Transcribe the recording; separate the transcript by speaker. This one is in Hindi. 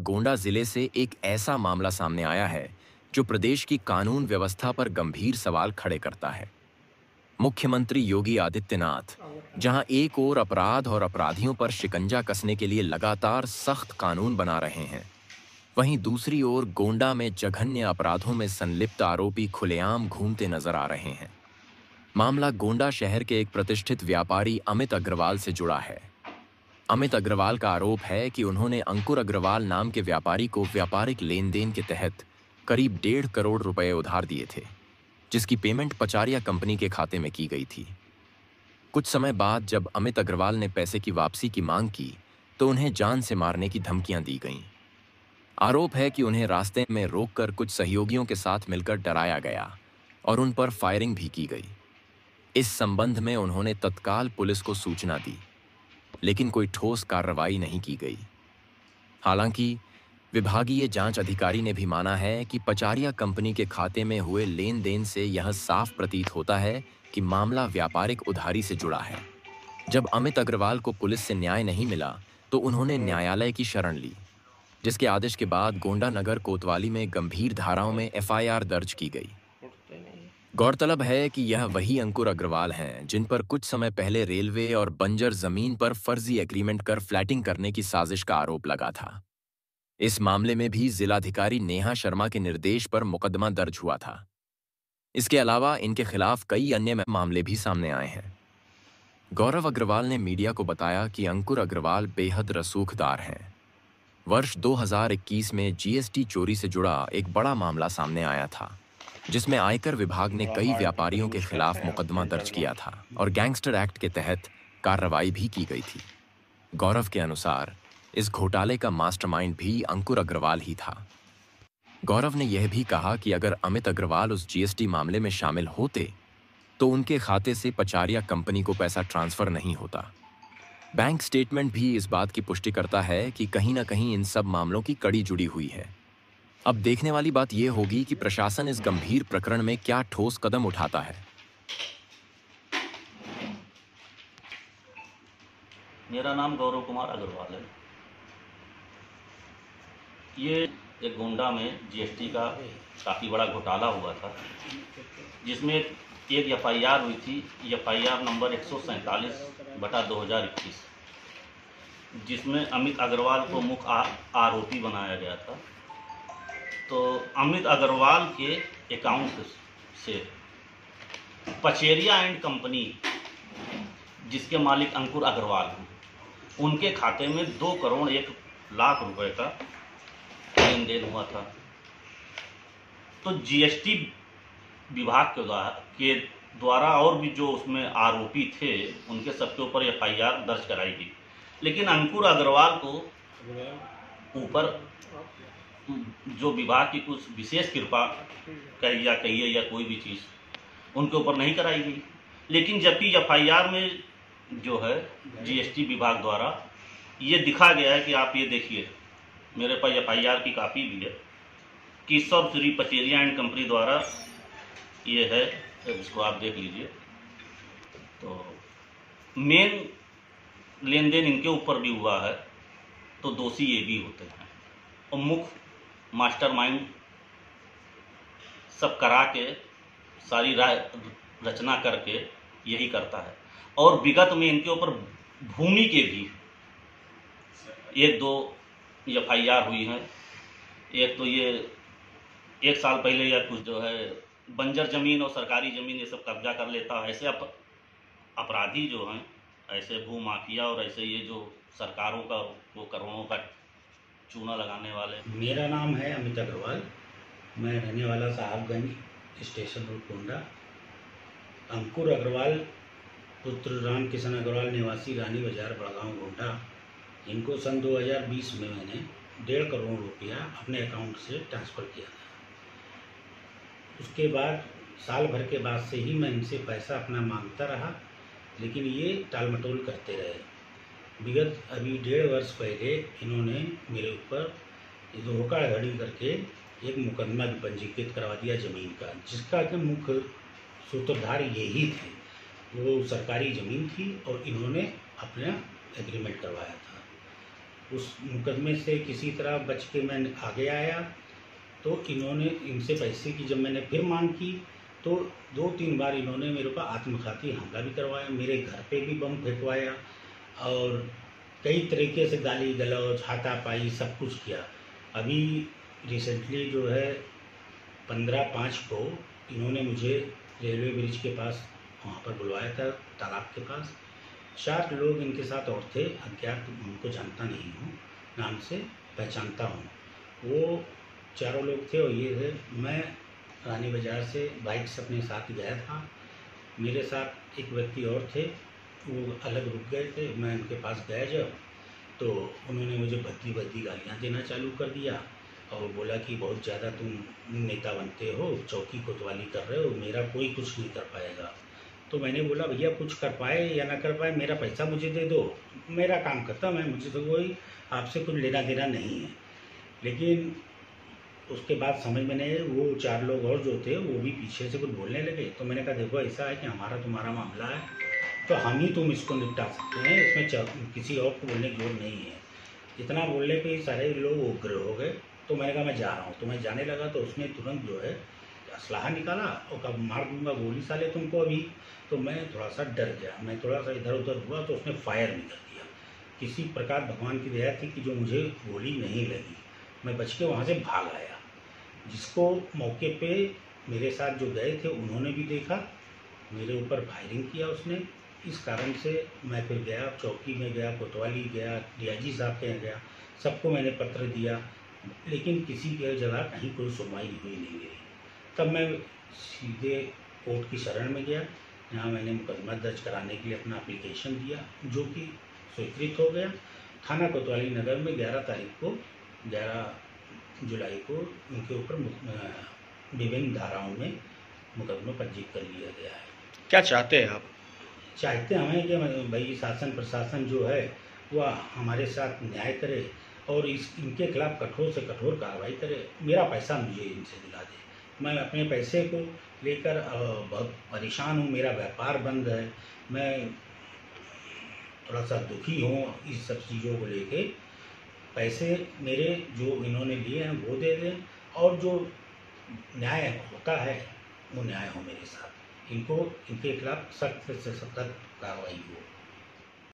Speaker 1: गोंडा जिले से एक ऐसा मामला सामने आया है जो प्रदेश की कानून व्यवस्था पर गंभीर सवाल खड़े करता है। मुख्यमंत्री योगी आदित्यनाथ जहां एक ओर अपराध और अपराधियों पर शिकंजा कसने के लिए लगातार सख्त कानून बना रहे हैं, वहीं दूसरी ओर गोंडा में जघन्य अपराधों में संलिप्त आरोपी खुलेआम घूमते नजर आ रहे हैं। मामला गोंडा शहर के एक प्रतिष्ठित व्यापारी अमित अग्रवाल से जुड़ा है। अमित अग्रवाल का आरोप है कि उन्होंने अंकुर अग्रवाल नाम के व्यापारी को व्यापारिक लेन देन के तहत करीब 1.5 करोड़ रुपए उधार दिए थे, जिसकी पेमेंट पचारिया कंपनी के खाते में की गई थी। कुछ समय बाद जब अमित अग्रवाल ने पैसे की वापसी की मांग की तो उन्हें जान से मारने की धमकियां दी गईं। आरोप है कि उन्हें रास्ते में रोककर कुछ सहयोगियों के साथ मिलकर डराया गया और उन पर फायरिंग भी की गई। इस संबंध में उन्होंने तत्काल पुलिस को सूचना दी, लेकिन कोई ठोस कार्रवाई नहीं की गई। हालांकि विभागीय जांच अधिकारी ने भी माना है कि पचारिया कंपनी के खाते में हुए लेन देन से यह साफ प्रतीत होता है कि मामला व्यापारिक उधारी से जुड़ा है। जब अमित अग्रवाल को पुलिस से न्याय नहीं मिला तो उन्होंने न्यायालय की शरण ली, जिसके आदेश के बाद गोंडा नगर कोतवाली में गंभीर धाराओं में एफआईआर दर्ज की गई। गौरतलब है कि यह वही अंकुर अग्रवाल हैं जिन पर कुछ समय पहले रेलवे और बंजर जमीन पर फर्जी एग्रीमेंट कर फ्लैटिंग करने की साजिश का आरोप लगा था। इस मामले में भी जिलाधिकारी नेहा शर्मा के निर्देश पर मुकदमा दर्ज हुआ था। इसके अलावा इनके खिलाफ कई अन्य मामले भी सामने आए हैं। गौरव अग्रवाल ने मीडिया को बताया कि अंकुर अग्रवाल बेहद रसूखदार हैं। वर्ष 2021 में जीएसटी चोरी से जुड़ा एक बड़ा मामला सामने आया था, जिसमें आयकर विभाग ने कई व्यापारियों के खिलाफ मुकदमा दर्ज किया था और गैंगस्टर एक्ट के तहत कार्रवाई भी की गई थी। गौरव के अनुसार इस घोटाले का मास्टरमाइंड भी अंकुर अग्रवाल ही था। गौरव ने यह भी कहा कि अगर अमित अग्रवाल उस जीएसटी मामले में शामिल होते तो उनके खाते से पचारिया कंपनी को पैसा ट्रांसफर नहीं होता। बैंक स्टेटमेंट भी इस बात की पुष्टि करता है कि कहीं ना कहीं इन सब मामलों की कड़ी जुड़ी हुई है। अब देखने वाली बात यह होगी कि प्रशासन इस गंभीर प्रकरण में क्या ठोस कदम उठाता है।
Speaker 2: मेरा नाम गौरव कुमार अग्रवाल है। ये एक गोंडा में जीएसटी का काफ़ी बड़ा घोटाला हुआ था, जिसमें एक एफआईआर हुई थी, एफआईआर नंबर 147/2021, जिसमें अमित अग्रवाल को मुख्य आरोपी बनाया गया था। तो अमित अग्रवाल के अकाउंट से पचेरिया एंड कंपनी, जिसके मालिक अंकुर अग्रवाल हैं, उनके खाते में 2 करोड़ 1 लाख रुपए का लेन देन हुआ था। तो जीएसटी विभाग के द्वारा और भी जो उसमें आरोपी थे उनके सबके ऊपर एफआईआर दर्ज कराई गई, लेकिन अंकुर अग्रवाल को ऊपर जो विभाग की कुछ विशेष कृपा कहिए या कोई भी चीज़ उनके ऊपर नहीं कराई गई। लेकिन जबकि एफआईआर में जो है जीएसटी विभाग द्वारा ये दिखा गया है कि आप ये देखिए, मेरे पास एफआईआर की कापी भी है कि सब श्री पचेरिया एंड कंपनी द्वारा ये है, इसको आप देख लीजिए। तो मेन लेन देन इनके ऊपर भी हुआ है, तो दोषी ये भी होते हैं और मुख्य मास्टरमाइंड सब करा के सारी रचना करके यही करता है। और विगत में इनके ऊपर भूमि के भी 1-2 एफआईआर हुई हैं। एक तो ये 1 साल पहले या कुछ जो है बंजर जमीन और सरकारी जमीन ये सब कब्जा कर लेता है। ऐसे अपराधी जो हैं, ऐसे भू माफिया और ऐसे ये जो सरकारों का वो करोड़ों का चूना लगाने वाले।
Speaker 3: मेरा नाम है अमित अग्रवाल, मैं रहने वाला साहबगंज स्टेशन रोड गोंडा। अंकुर अग्रवाल पुत्र राम किशन अग्रवाल निवासी रानी बाजार बड़गांव गोंडा, इनको सन 2020 में मैंने 1.5 करोड़ रुपया अपने अकाउंट से ट्रांसफ़र किया था। उसके बाद साल भर के बाद से ही मैं इनसे पैसा अपना मांगता रहा, लेकिन ये टालमटोल करते रहे। विगत अभी 1.5 वर्ष पहले इन्होंने मेरे ऊपर धोखाधड़ी करके एक मुकदमा भी पंजीकृत करवा दिया ज़मीन का, जिसका कि मुख्य सूत्रधार यही थे। वो सरकारी ज़मीन थी और इन्होंने अपना एग्रीमेंट करवाया था। उस मुकदमे से किसी तरह बच के मैं आगे आया। तो इन्होंने इनसे पैसे की जब मैंने फिर मांग की तो 2-3 बार इन्होंने मेरे को आत्मघाती हमला भी करवाया, मेरे घर पे भी बम फेंकवाया और कई तरीके से गाली गलौज, हाथापाई सब कुछ किया। अभी रिसेंटली जो है 15/5 को इन्होंने मुझे रेलवे ब्रिज के पास वहाँ पर बुलवाया था, तालाब के पास। 4 लोग इनके साथ और थे, अज्ञात, उनको जानता नहीं हूँ, नाम से पहचानता हूँ। वो चारों लोग थे और ये थे। मैं रानी बाज़ार से बाइक से अपने साथ गया था। मेरे साथ एक व्यक्ति और थे, वो अलग रुक गए थे। मैं उनके पास गया जब, तो उन्होंने मुझे भद्दी भद्दी गालियाँ देना चालू कर दिया और बोला कि बहुत ज़्यादा तुम नेता बनते हो, चौकी कोतवाली कर रहे हो, मेरा कोई कुछ नहीं कर पाएगा। तो मैंने बोला भैया कुछ कर पाए या ना कर पाए, मेरा पैसा मुझे दे दो, मेरा काम खत्म है, मुझे तो कोई आपसे कुछ लेना देना नहीं है। लेकिन उसके बाद समझ में नहीं, वो 4 लोग और जो थे वो भी पीछे से कुछ बोलने लगे। तो मैंने कहा देखो ऐसा है कि हमारा तुम्हारा मामला है, तो हम ही तुम इसको निपटा सकते हैं, इसमें किसी और को बोलने की जरूरत नहीं है। इतना बोलने पे ही सारे लोग उग्र हो गए। तो मैंने कहा मैं जा रहा हूँ। तो मैं जाने लगा तो उसने तुरंत जो है असलाहा निकाला और कहा मार दूंगा गोली साले तुमको अभी। तो मैं थोड़ा सा डर गया, मैं थोड़ा सा इधर उधर हुआ तो उसने फायर भी कर दिया। किसी प्रकार भगवान की दया थी कि जो मुझे गोली नहीं लगी, मैं बच के वहाँ से भाग आया। जिसको मौके पे मेरे साथ जो गए थे उन्होंने भी देखा, मेरे ऊपर फायरिंग किया उसने। इस कारण से मैं फिर गया, चौकी में गया, कोतवाली गया, डीआईजी साहब के यहाँ गया, सबको मैंने पत्र दिया, लेकिन किसी की जगह कहीं कोई सुनवाई हुई नहीं मेरी। तब मैं सीधे कोर्ट की शरण में गया। यहाँ मैंने मुकदमा दर्ज कराने के लिए अपना एप्लीकेशन दिया, जो कि स्वीकृत हो गया। थाना कोतवाली नगर में 11 तारीख को, 11 जुलाई को उनके ऊपर विभिन्न धाराओं में मुकदमा पंजीकृत कर लिया गया है।
Speaker 4: क्या चाहते हैं आप?
Speaker 3: चाहते हमें कि भाई शासन प्रशासन जो है वह हमारे साथ न्याय करे और इनके खिलाफ कठोर से कठोर कार्रवाई करे। मेरा पैसा मुझे इनसे दिला दे। मैं अपने पैसे को लेकर बहुत परेशान हूँ, मेरा व्यापार बंद है, मैं थोड़ा सा दुखी हूँ इस सब चीज़ों को लेके। पैसे मेरे जो इन्होंने लिए हैं वो दे दें और जो न्याय होता है वो न्याय हो मेरे साथ। इनके खिलाफ सख्त से सख्त कार्रवाई हो।